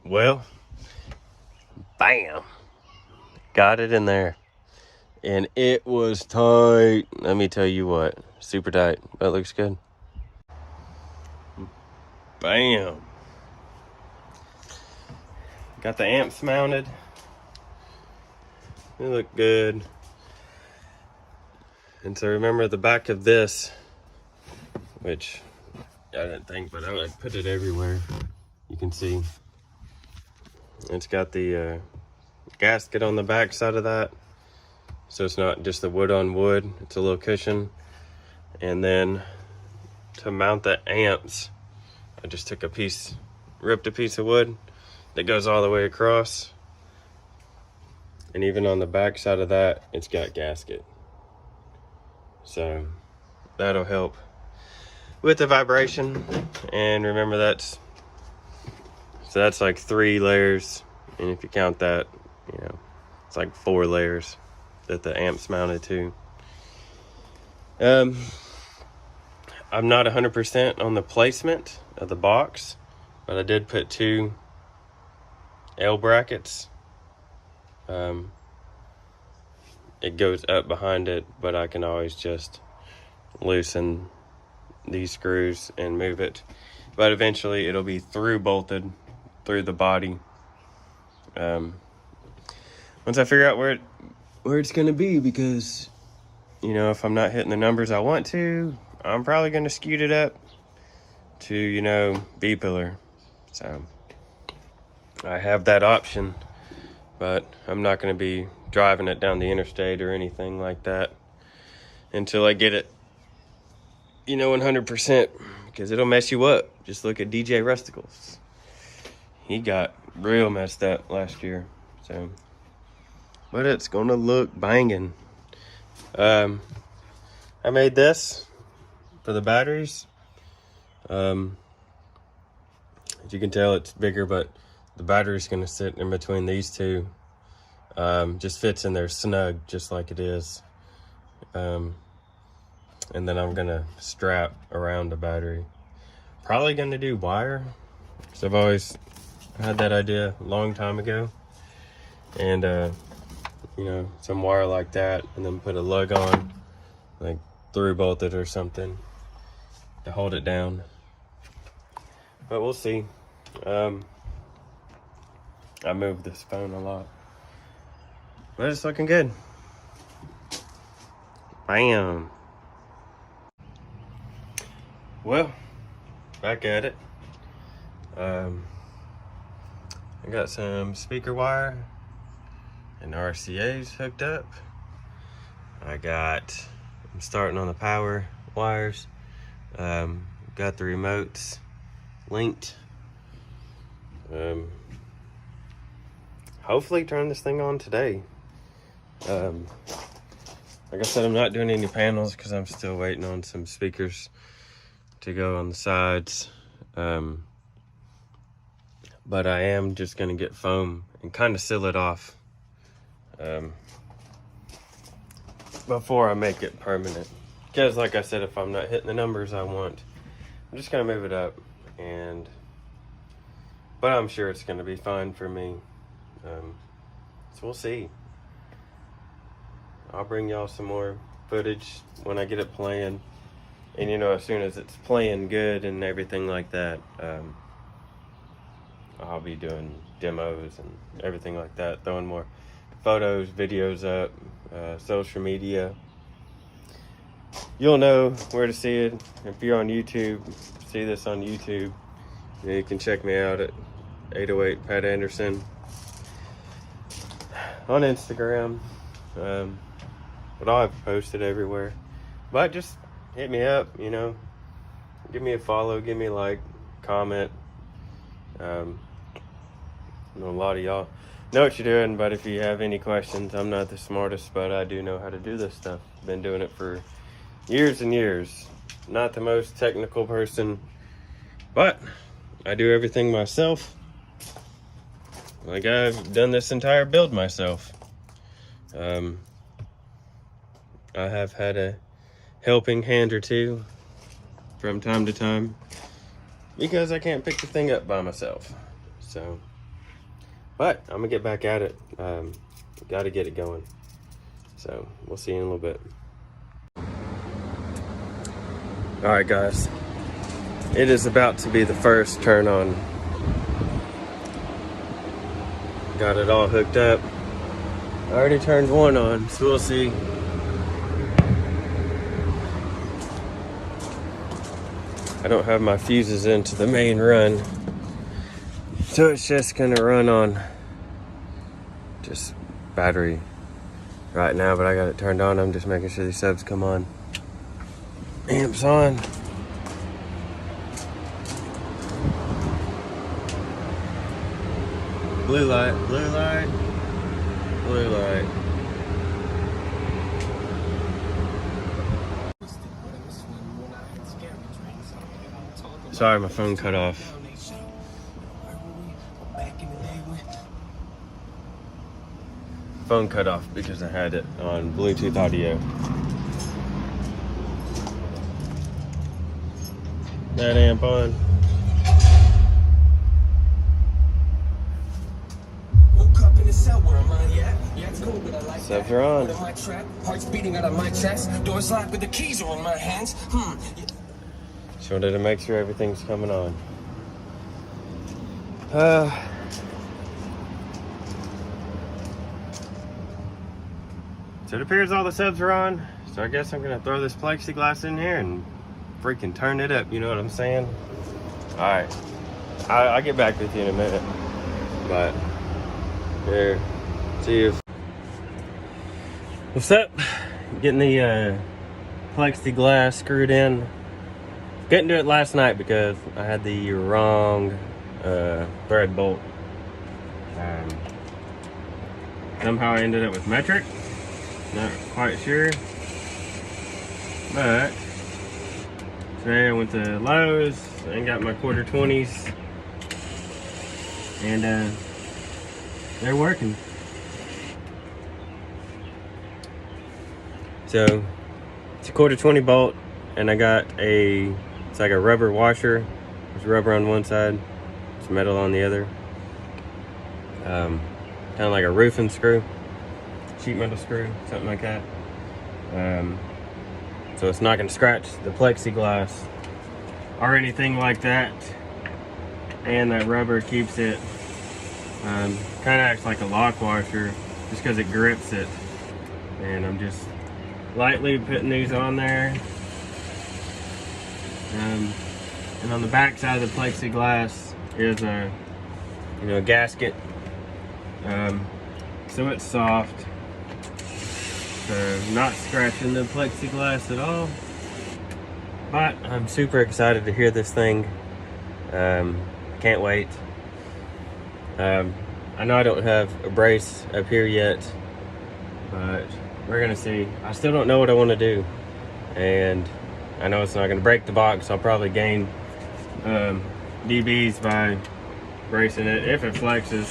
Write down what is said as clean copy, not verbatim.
Well, bam, got it in there. And it was tight. Let me tell you what, super tight. That looks good. Bam. Got the amps mounted. They look good. And so remember the back of this, which I didn't think, but I would put it everywhere. You can see it's got the gasket on the back side of that. So it's not just the wood on wood, it's a little cushion. And then to mount the amps, I just took ripped a piece of wood that goes all the way across. And even on the back side of that, it's got gasket. So that'll help with the vibration. And remember that's like 3 layers. And if you count that, it's like 4 layers that the amp's mounted to. I'm not 100% on the placement of the box, but I did put 2 L brackets. It goes up behind it, but I can always just loosen these screws and move it. But eventually it'll be bolted through the body. Once I figure out where it's gonna be, because if I'm not hitting the numbers I want to, I'm probably gonna scoot it up to B-pillar. So I have that option, but I'm not gonna be driving it down the interstate or anything like that until I get it 100%, because it'll mess you up. Just look at DJ Rusticles. He got real messed up last year. So, but it's gonna look banging. I made this for the batteries. As you can tell, it's bigger, but the battery's gonna sit in between these two. Just fits in there snug, just like it is. And then I'm gonna strap around the battery. Probably gonna do wire, because I've always had that idea a long time ago. And some wire like that, and then put a lug on, like through bolted or something to hold it down. But we'll see. I moved this phone a lot, but it's looking good. Bam. Well, back at it. I got some speaker wire and RCA's hooked up. I'm starting on the power wires. Got the remotes linked. Hopefully turn this thing on today. Like I said, I'm not doing any panels because I'm still waiting on some speakers to go on the sides. But I am just gonna get foam and kind of seal it off before I make it permanent. Because like I said, if I'm not hitting the numbers I want, I'm just gonna move it up. But I'm sure it's gonna be fine for me. So we'll see. I'll bring y'all some more footage when I get it playing. And as soon as it's playing good and everything like that, I'll be doing demos and everything like that, throwing more photos, videos up, social media. You'll know where to see it. If you're on YouTube, see this on YouTube, you can check me out at 808 Pat Anderson on Instagram. But I'll have posted everywhere. But just hit me up, give me a follow, give me a like, comment. I know a lot of y'all know what you're doing, but if you have any questions, I'm not the smartest, but I do know how to do this stuff. Been doing it for years and years. Not the most technical person, but I do everything myself. Like, I've done this entire build myself. I have had a helping hand or two from time to time because I can't pick the thing up by myself. So But I'm gonna get back at it. Got to get it going. So we'll see you in a little bit. All right, guys. It is about to be the first turn on. Got it all hooked up. I already turned one on, so we'll see. I don't have my fuses into the main run, so it's just gonna run on just battery right now, but I got it turned on. I'm just making sure these subs come on. Amps on. Blue light, blue light, blue light. Sorry, my phone cut off. Phone cut off because I had it on Bluetooth audio. That amp on. Subs are on. Heart's beating out of my chest. Doors locked with the keys are in my hands. Just wanted to make sure everything's coming on. So it appears all the subs are on. So I guess I'm gonna throw this plexiglass in here and freaking turn it up. You know what I'm saying? All right. I'll get back with you in a minute. But here, see you. What's up? Getting the plexiglass screwed in. Couldn't do it last night because I had the wrong thread bolt. Somehow I ended up with metric. Not quite sure. But today I went to Lowe's and got my quarter 20s. And they're working. So it's a quarter 20 bolt, and I got it's like a rubber washer. There's rubber on one side, it's metal on the other. Kind of like a roofing screw, sheet metal screw, something like that. So it's not gonna scratch the plexiglass or anything like that. And that rubber keeps it, kind of acts like a lock washer just because it grips it. And I'm just lightly putting these on there. And on the back side of the plexiglass is a gasket. So it's soft. So not scratching the plexiglass at all. But I'm super excited to hear this thing. Can't wait. I know I don't have a brace up here yet, but we're gonna see. I still don't know what I want to do, and I know it's not gonna break the box. I'll probably gain dBs by bracing it if it flexes.